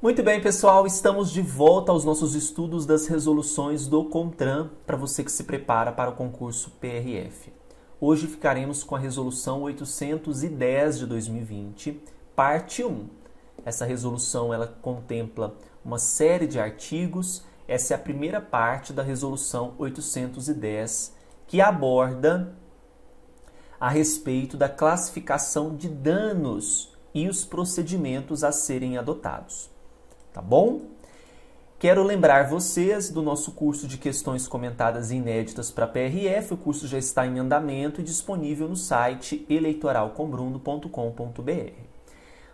Muito bem, pessoal, estamos de volta aos nossos estudos das resoluções do CONTRAN para você que se prepara para o concurso PRF. Hoje ficaremos com a resolução 810 de 2020, parte 1. Essa resolução ela contempla uma série de artigos. Essa é a primeira parte da resolução 810, que aborda a respeito da classificação de danos e os procedimentos a serem adotados. Tá bom? Quero lembrar vocês do nosso curso de questões comentadas inéditas para PRF. O curso já está em andamento e disponível no site eleitoralcombruno.com.br.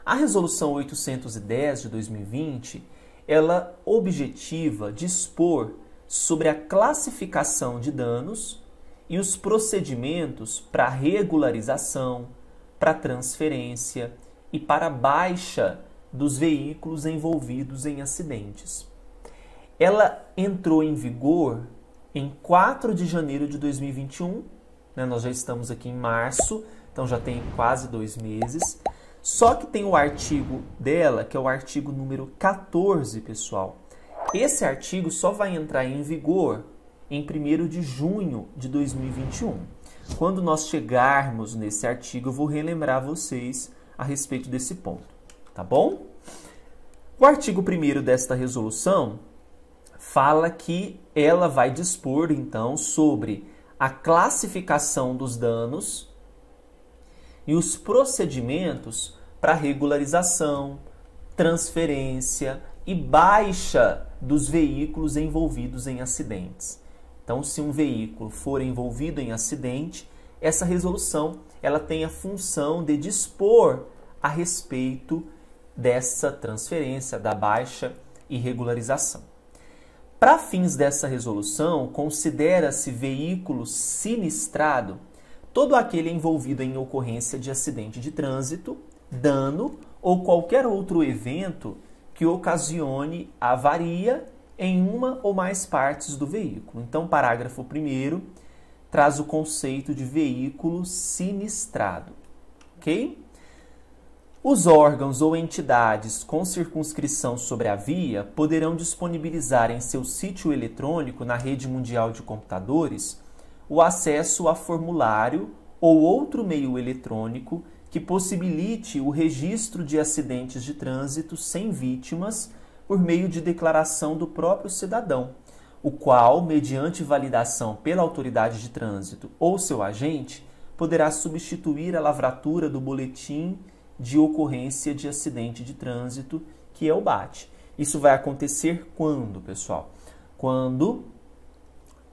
A resolução 810 de 2020, ela objetiva dispor sobre a classificação de danos e os procedimentos para regularização, para transferência e para baixa dos veículos envolvidos em acidentes. Ela entrou em vigor em 4 de janeiro de 2021, nós já estamos aqui em março, então já tem quase 2 meses. Só que tem o artigo dela, que é o artigo número 14, pessoal. Esse artigo só vai entrar em vigor em 1º de junho de 2021. Quando nós chegarmos nesse artigo, eu vou relembrar vocês a respeito desse ponto. Tá bom? O artigo 1º desta resolução fala que ela vai dispor, então, sobre a classificação dos danos e os procedimentos para regularização, transferência e baixa dos veículos envolvidos em acidentes. Então, se um veículo for envolvido em acidente, essa resolução ela tem a função de dispor a respeito dessa transferência, da baixa e regularização. Para fins dessa resolução, considera-se veículo sinistrado todo aquele envolvido em ocorrência de acidente de trânsito, dano ou qualquer outro evento que ocasione avaria em uma ou mais partes do veículo. Então, parágrafo 1º traz o conceito de veículo sinistrado, ok? Os órgãos ou entidades com circunscrição sobre a via poderão disponibilizar em seu sítio eletrônico na rede mundial de computadores o acesso a formulário ou outro meio eletrônico que possibilite o registro de acidentes de trânsito sem vítimas por meio de declaração do próprio cidadão, o qual, mediante validação pela autoridade de trânsito ou seu agente, poderá substituir a lavratura do boletim de ocorrência de acidente de trânsito, que é o BAT. Isso vai acontecer quando, pessoal? Quando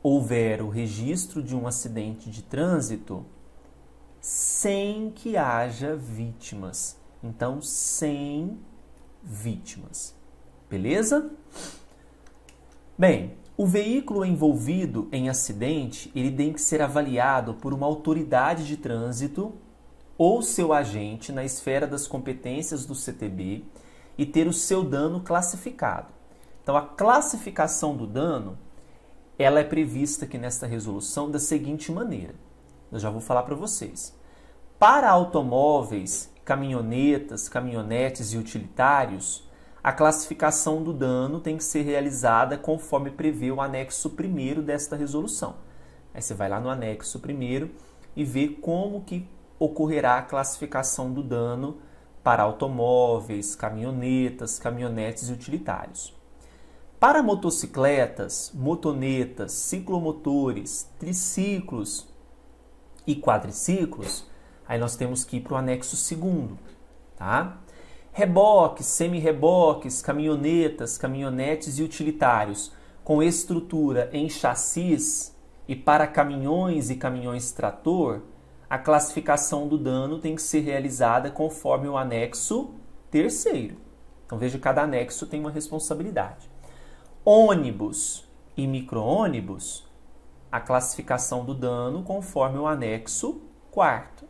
houver o registro de um acidente de trânsito sem que haja vítimas. Então, sem vítimas. Beleza? Bem, o veículo envolvido em acidente, ele tem que ser avaliado por uma autoridade de trânsito ou seu agente na esfera das competências do CTB e ter o seu dano classificado. Então, a classificação do dano, ela é prevista aqui nesta resolução da seguinte maneira. Eu já vou falar para vocês. Para automóveis, caminhonetas, caminhonetes e utilitários, a classificação do dano tem que ser realizada conforme prevê o anexo 1º desta resolução. Aí você vai lá no anexo 1º e vê como que ocorrerá a classificação do dano para automóveis, caminhonetas, caminhonetes e utilitários. Para motocicletas, motonetas, ciclomotores, triciclos e quadriciclos, aí nós temos que ir para o anexo 2º, tá? Reboques, semi-reboques, caminhonetas, caminhonetes e utilitários com estrutura em chassis e para caminhões e caminhões trator, a classificação do dano tem que ser realizada conforme o anexo 3º. Então, veja, cada anexo tem uma responsabilidade. Ônibus e micro-ônibus, a classificação do dano conforme o anexo 4º.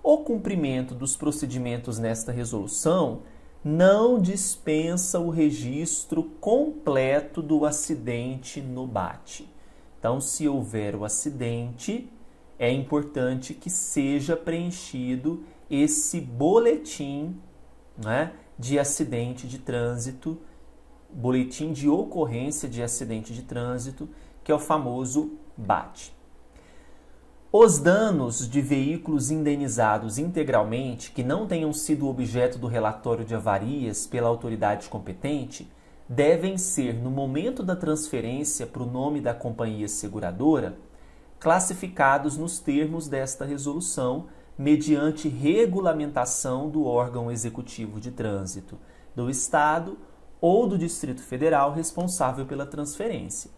O cumprimento dos procedimentos nesta resolução não dispensa o registro completo do acidente no BAT. Então, se houver o acidente, é importante que seja preenchido esse boletim, né, de acidente de trânsito, boletim de ocorrência de acidente de trânsito, que é o famoso BAT. Os danos de veículos indenizados integralmente que não tenham sido objeto do relatório de avarias pela autoridade competente devem ser, no momento da transferência para o nome da companhia seguradora, classificados nos termos desta resolução mediante regulamentação do órgão executivo de trânsito do Estado ou do Distrito Federal responsável pela transferência.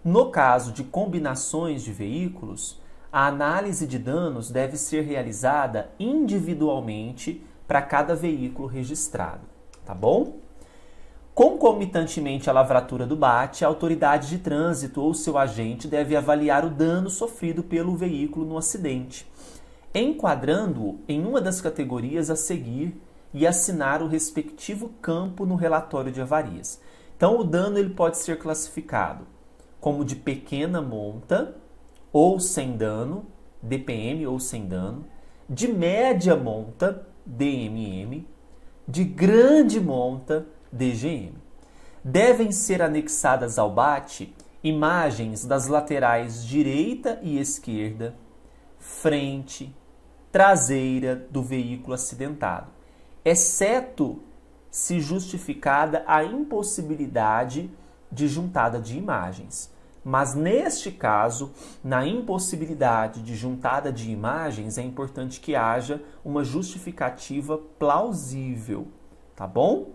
No caso de combinações de veículos, a análise de danos deve ser realizada individualmente para cada veículo registrado, tá bom? Concomitantemente à lavratura do BAT, a autoridade de trânsito ou seu agente deve avaliar o dano sofrido pelo veículo no acidente, enquadrando-o em uma das categorias a seguir e assinar o respectivo campo no relatório de avarias. Então, o dano ele pode ser classificado como de pequena monta ou sem dano, DPM ou sem dano, de média monta, DMM, de grande monta, DGM. Devem ser anexadas ao BAT imagens das laterais direita e esquerda, frente, traseira do veículo acidentado, exceto se justificada a impossibilidade de juntada de imagens. Mas neste caso, na impossibilidade de juntada de imagens, é importante que haja uma justificativa plausível, tá bom?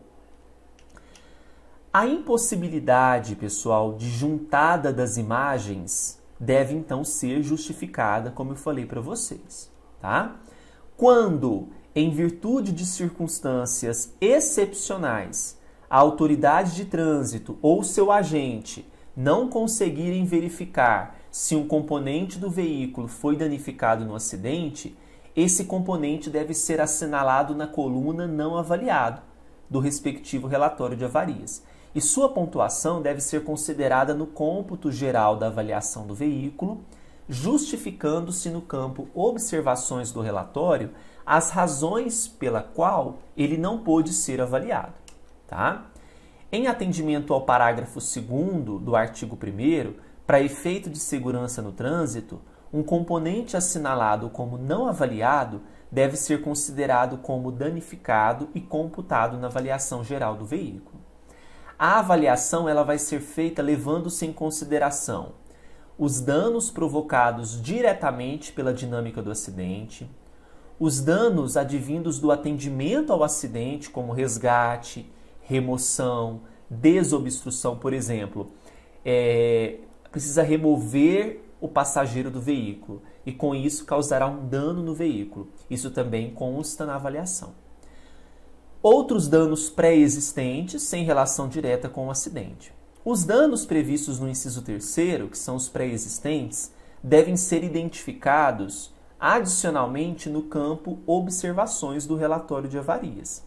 A impossibilidade, pessoal, de juntada das imagens deve então ser justificada, como eu falei para vocês, tá? Quando, em virtude de circunstâncias excepcionais, a autoridade de trânsito ou seu agente não conseguirem verificar se um componente do veículo foi danificado no acidente, esse componente deve ser assinalado na coluna não avaliado do respectivo relatório de avarias. E sua pontuação deve ser considerada no cômputo geral da avaliação do veículo, justificando-se no campo observações do relatório as razões pela qual ele não pôde ser avaliado, tá? Em atendimento ao parágrafo 2º do artigo 1º, para efeito de segurança no trânsito, um componente assinalado como não avaliado deve ser considerado como danificado e computado na avaliação geral do veículo. A avaliação ela vai ser feita levando-se em consideração os danos provocados diretamente pela dinâmica do acidente, os danos advindos do atendimento ao acidente, como resgate, remoção, desobstrução, por exemplo, precisa remover o passageiro do veículo e com isso causará um dano no veículo. Isso também consta na avaliação. Outros danos pré-existentes sem relação direta com o acidente. Os danos previstos no inciso 3º, que são os pré-existentes, devem ser identificados adicionalmente no campo observações do relatório de avarias.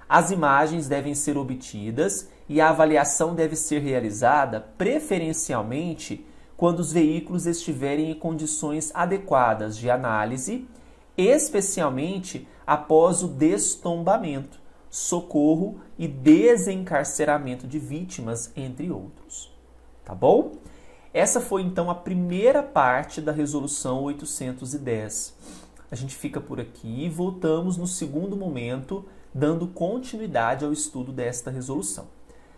As imagens devem ser obtidas e a avaliação deve ser realizada preferencialmente quando os veículos estiverem em condições adequadas de análise, especialmente após o destombamento, socorro e desencarceramento de vítimas, entre outros. Tá bom? Essa foi então a primeira parte da Resolução 810. A gente fica por aqui e voltamos no segundo momento, dando continuidade ao estudo desta resolução.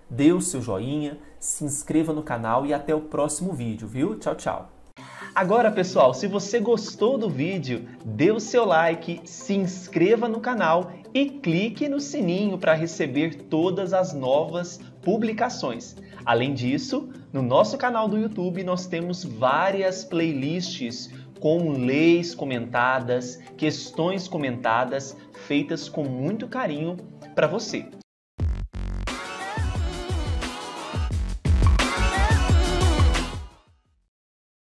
Dê o seu joinha, se inscreva no canal e até o próximo vídeo, viu? Tchau, tchau! Agora, pessoal, se você gostou do vídeo, dê o seu like, se inscreva no canal e clique no sininho para receber todas as novas publicações. Além disso, no nosso canal do YouTube nós temos várias playlists com leis comentadas, questões comentadas, feitas com muito carinho para você.